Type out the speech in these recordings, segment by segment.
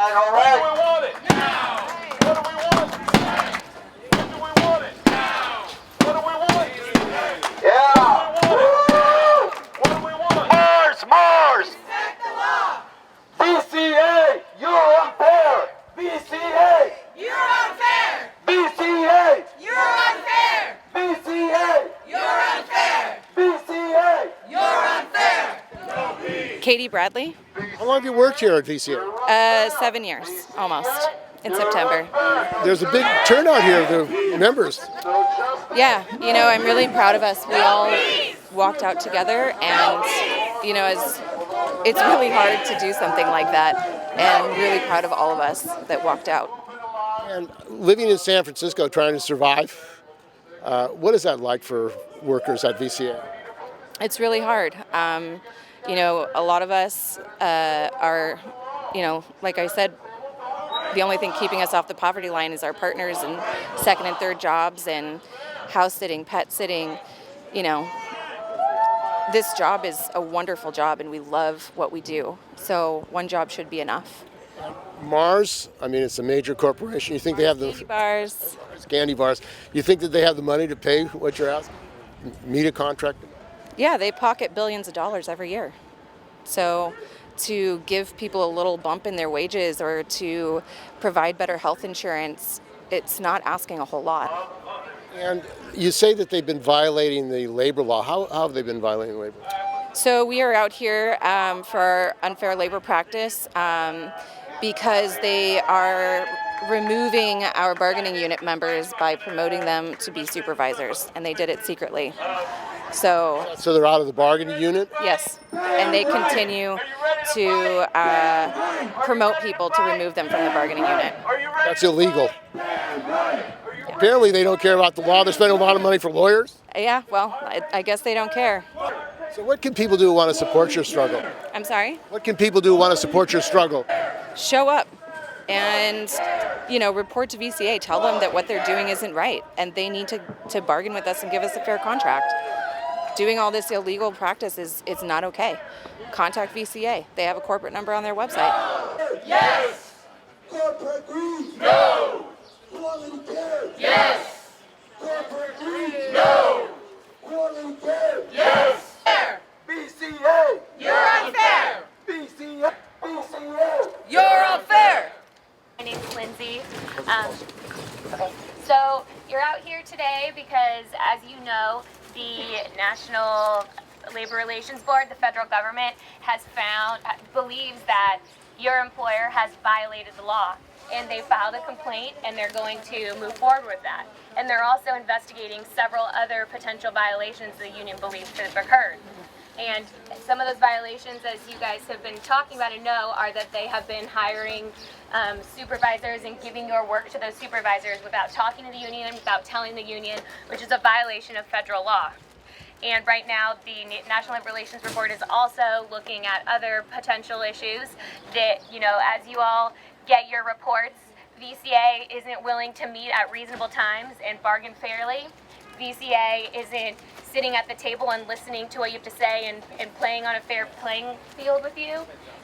All right. What do we want it? Now. What do we want? When do we want it? Now. What do we want? Yeah. What do we want? Mars. Respect the law. VCA, you're unfair. VCA, You're unfair! VCA, You're unfair! VCA, You're unfair! VCA. You're unfair! Katie Bradley, How long have you worked here at VCA? 7 years, almost, in September. There's a big turnout here of the members. Yeah, I'm really proud of us. We all walked out together, and, it's really hard to do something like that, and really proud of all of us that walked out. And living in San Francisco, trying to survive, what is that like for workers at VCA? It's really hard. A lot of us are, like I said, the only thing keeping us off the poverty line is our partners and second and third jobs and house sitting, pet sitting. This job is a wonderful job and we love what we do. So one job should be enough. Mars, it's a major corporation. You think they have the Candy bars. candy bars? You think that they have the money to pay what you're asking? Meet a contract? Yeah, they pocket billions of dollars every year. So to give people a little bump in their wages or to provide better health insurance, it's not asking a whole lot. And you say that they've been violating the labor law. How have they been violating labor law? So we are out here for unfair labor practice because they are removing our bargaining unit members by promoting them to be supervisors, and they did it secretly. So they're out of the bargaining unit? Yes, and they continue to promote people to remove them from the bargaining unit. That's illegal. Apparently they don't care about the law. They're spending a lot of money for lawyers. Yeah, well, I guess they don't care. So what can people do who want to support your struggle? I'm sorry? What can people do who want to support your struggle? Show up and, report to VCA. Tell them that what they're doing isn't right and they need to bargain with us and give us a fair contract. Doing all this illegal practice is not okay. Contact VCA. They have a corporate number on their website. Yes. Corporate greed. No. Quality care. Yes. Corporate greed. No. Quality care. Yes. VCA. You're unfair! VCA. VCA. You're unfair! My name's Lindsay. So you're out here today because, as you know, the National Labor Relations Board, the federal government, believes that your employer has violated the law. And they filed a complaint and they're going to move forward with that. And they're also investigating several other potential violations the union believes to have occurred. And some of those violations, as you guys have been talking about and know, are that they have been hiring supervisors and giving your work to those supervisors without talking to the union, without telling the union, which is a violation of federal law. And right now, the National Labor Relations Board is also looking at other potential issues that, as you all get your reports, VCA isn't willing to meet at reasonable times and bargain fairly. VCA isn't sitting at the table and listening to what you have to say and playing on a fair playing field with you.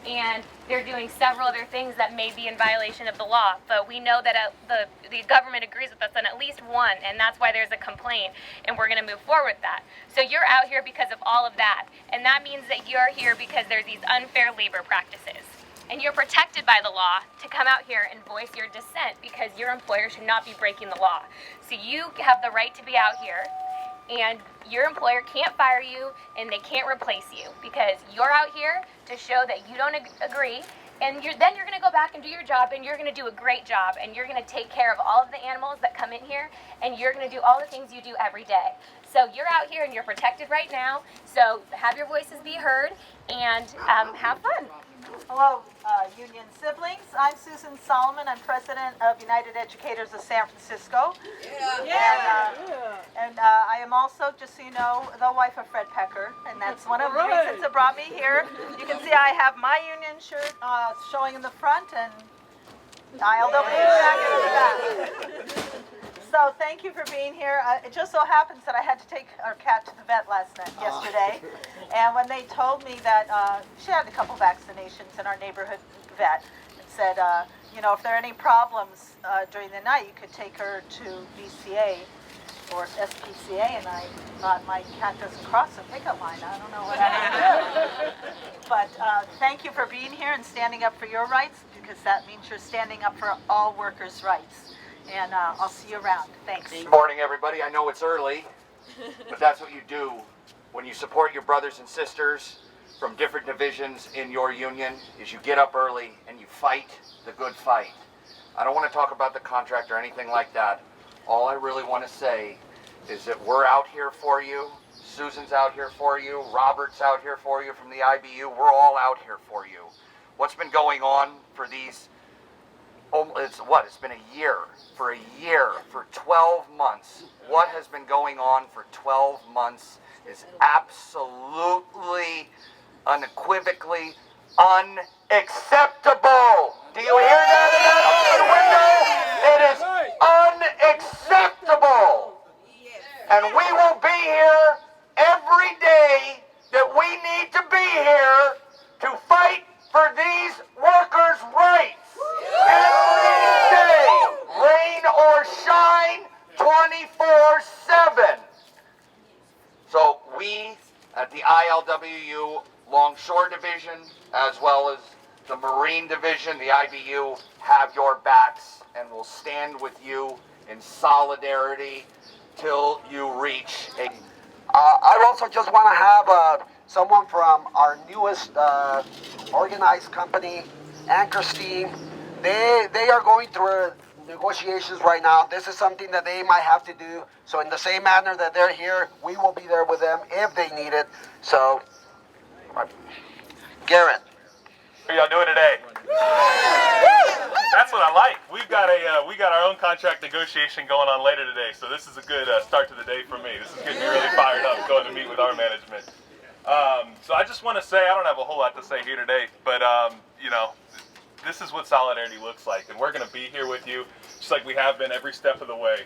And they're doing several other things that may be in violation of the law. But we know that the government agrees with us on at least one, and that's why there's a complaint, and we're going to move forward with that. So you're out here because of all of that. And that means that you're here because there's these unfair labor practices. And you're protected by the law to come out here and voice your dissent because your employer should not be breaking the law. So you have the right to be out here, and your employer can't fire you and they can't replace you because you're out here to show that you don't agree, and then you're going to go back and do your job, and you're going to do a great job, and you're going to take care of all of the animals that come in here, and you're going to do all the things you do every day. So you're out here and you're protected right now, so have your voices be heard and have fun. Hello, union siblings. I'm Susan Solomon. I'm president of United Educators of San Francisco. And I am also, just so you know, the wife of Fred Pecker, and that's one of the reasons that brought me here. You can see I have my union shirt showing in the front and ILWU back in the back. So thank you for being here. It just so happens that I had to take our cat to the vet yesterday, and when they told me that she had a couple vaccinations in our neighborhood vet, said, you know, if there are any problems during the night, you could take her to VCA or SPCA, and I thought my cat doesn't cross the pickup line. I don't know what I do. But thank you for being here and standing up for your rights, because that means you're standing up for all workers' rights. And I'll see you around. Thanks. Good morning, everybody. I know it's early, but that's what you do when you support your brothers and sisters from different divisions in your union, is you get up early and you fight the good fight. I don't want to talk about the contract or anything like that. All I really want to say is that we're out here for you. Susan's out here for you. Robert's out here for you from the IBU. We're all out here for you. What's been going on for these, it's been a year, for 12 months. What has been going on for 12 months is absolutely, unequivocally unacceptable. Do you hear that in that open window? It is unacceptable. And we will be here every day that we need to be here to fight for these workers' rights. Every day, rain or shine, 24/7. So we at the ILWU Longshore Division, as well as the Marine Division, the IBU, have your backs and will stand with you in solidarity till you reach a... I also just want to have someone from our newest organized company, Anchor Steam. They are going through negotiations right now. This is something that they might have to do. So in the same manner that they're here, we will be there with them if they need it. So, Garrett. How y'all doing today? That's what I like. We got our own contract negotiation going on later today, so this is a good start to the day for me. This is getting me really fired up going to meet with our management. So I just want to say, I don't have a whole lot to say here today, but you know, this is what solidarity looks like, and we're going to be here with you, just like we have been every step of the way.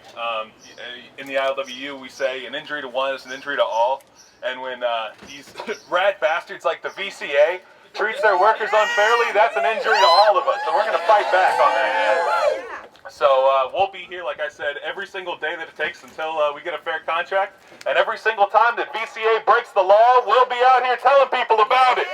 In the ILWU, we say an injury to one is an injury to all, and when these rat bastards like the VCA treats their workers unfairly, that's an injury to all of us, so we're going to fight back on that. So we'll be here, like I said, every single day that it takes until we get a fair contract, and every single time that VCA breaks the law, we'll be out here telling people about it.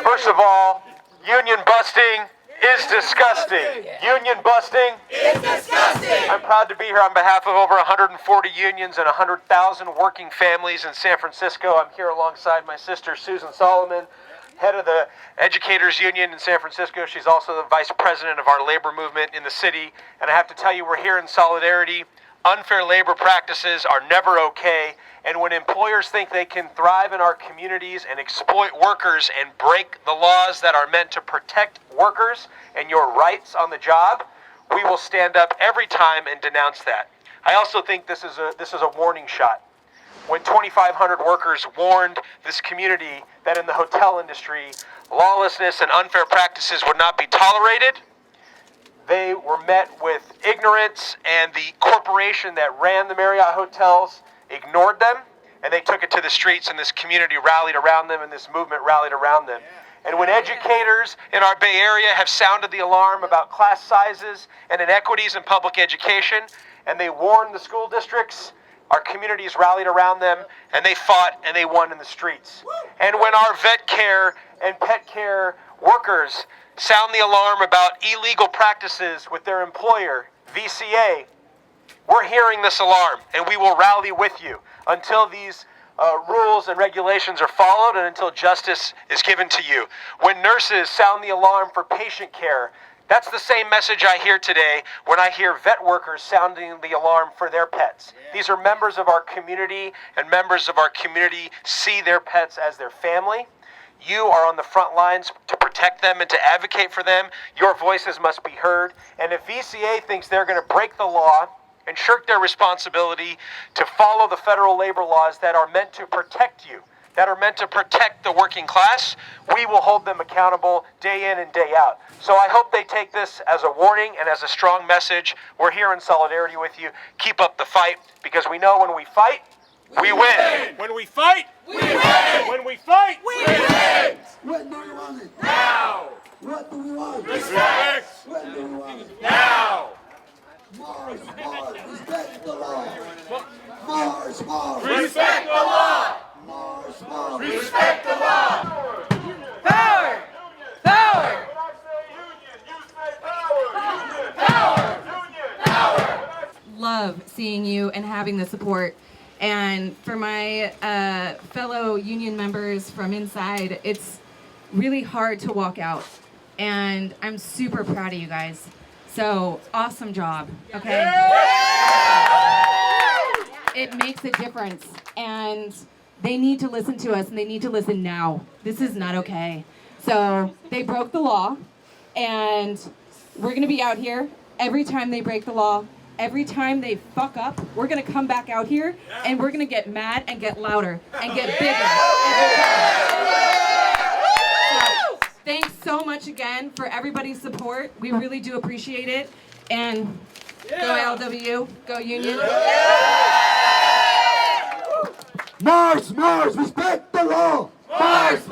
First of all, union busting is disgusting. Union busting It's disgusting. I'm proud to be here on behalf of over 140 unions and 100,000 working families in San Francisco. I'm here alongside my sister, Susan Solomon, head of the Educators Union in San Francisco. She's also the vice president of our labor movement in the city. And I have to tell you, we're here in solidarity. Unfair labor practices are never okay. And when employers think they can thrive in our communities and exploit workers and break the laws that are meant to protect workers and your rights on the job, we will stand up every time and denounce that. I also think this is a warning shot. When 2,500 workers warned this community that in the hotel industry, lawlessness and unfair practices would not be tolerated, they were met with ignorance, and the corporation that ran the Marriott hotels ignored them, and they took it to the streets, and this community rallied around them, and this movement rallied around them. And when educators in our Bay Area have sounded the alarm about class sizes and inequities in public education, and they warned the school districts, our communities rallied around them, and they fought and they won in the streets. And when our vet care and pet care workers sound the alarm about illegal practices with their employer, VCA, we're hearing this alarm, and we will rally with you until these rules and regulations are followed and until justice is given to you. When nurses sound the alarm for patient care, that's the same message I hear today when I hear vet workers sounding the alarm for their pets. These are members of our community, and members of our community see their pets as their family. You are on the front lines to protect them and to advocate for them. Your voices must be heard. And if VCA thinks they're going to break the law and shirk their responsibility to follow the federal labor laws that are meant to protect you, that are meant to protect the working class, we will hold them accountable day in and day out. So I hope they take this as a warning and as a strong message. We're here in solidarity with you. Keep up the fight, because we know when we fight, we win. When we fight, We win. when we fight, We win. When do you want it? now. What do we want? Respect. When do we want it? Now. Mars, respect the law. Mars, Respect the law. Mars. Respect the law. Power! Power! When I say union, you say power. Power. Union. Power. Love seeing you and having the support. And for my fellow union members from inside, it's really hard to walk out. And I'm super proud of you guys. So awesome job, okay? It makes a difference. And they need to listen to us, and they need to listen now. This is not okay. So they broke the law, and we're gonna be out here every time they break the law. Every time they fuck up, we're gonna come back out here and we're gonna get mad and get louder and get bigger every time. So, thanks so much again for everybody's support. We really do appreciate it. And go ILWU, go Union. Mars, respect the law. Mars,